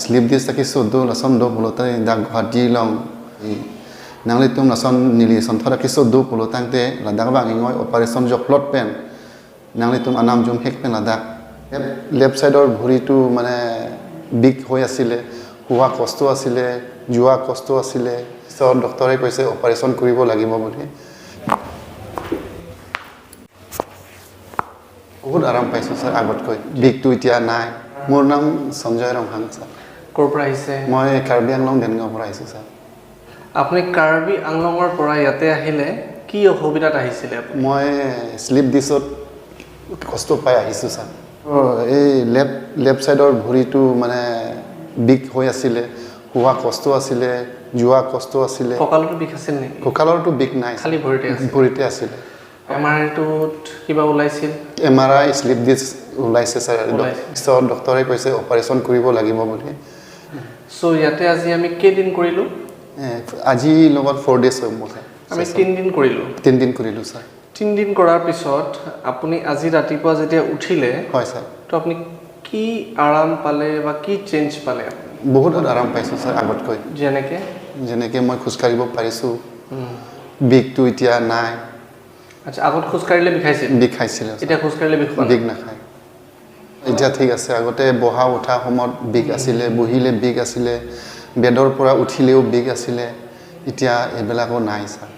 Sleep this taki sodo la son do pulota da Guwahati long nang litum la son nili son thoda ki sodo pulotang te la da bang ingoi operation jok plot pen nang litum anam jum hek pen la da left side or bhuri tu mane big hoi asile huwa kosto asile jua kosto asile so doctor koise operation koribo lagibo boli বহুত আরাম পাইছো sir আগতকৈ big two ইতিয়া নাই মোৰ নাম Sanjay Ronghang sir ক'ৰ পৰা আহিছে মই কাৰ্বি আংলং দেনগাঁৱৰ পৰা আহিছো স্যাৰ আপুনি কাৰ্বি আংলঙৰ পৰা ইয়াতে আহিলে কি অসুবিধাত আহিছিলে মই স্লিপ ডিছত কষ্ট পাই আহিছো স্যার এই লেফট সাইডৰ ভৰিটো মানে বিগ হৈ আছিল হুৱা কষ্ট আছিল জুৱা কষ্ট আছিল কঁকালটো বিষ আছিল নেকি কঁকালৰটো বিগ নাই খালি ভৰিতে আছিল এমআৰআইটোত কিবা ওলাইছিল এমআৰআই স্লিপ ডিছ ওলাইছে স্যাৰ ডক্টৰে কৈছে অপাৰেশ্যন কৰিব লাগিব বুলি সো ইয়াতে আজি আমি কেইদিন কৰিলো আজি লগত 4 ডেজ হৈ মোৰ আমি 3 দিন কৰিলো 3 দিন কৰিলো স্যাৰ 3 দিন কৰাৰ পিছত আপুনি আজি ৰাতিপুৱা যেতিয়া উঠিলে হয় স্যাৰ তো আপুনি কি আৰাম পালে বা কি চেঞ্জ পালে বহুত আৰাম পাইছো স্যাৰ আগতকৈ যেনেকে মই খোজ কাঢ়িব পাৰিছো বিগটো এতিয়া নাই আচ্ছা আগত খোজ কাঢ়িলে বিষাইছিল এতিয়া খোজ কাঢ়িলে বিগ নাখায় এতিয়া ঠিক আছে আগতে বহা উঠা সময়ত বিগ আছিলে বহিলে বিগ আছিলে বেডৰ পৰা উঠিলেও বিগ আছিলে এতিয়া এবেলাকো নাই স্যাৰ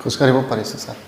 খোজ কাঢ়িব পাৰিছো স্যাৰ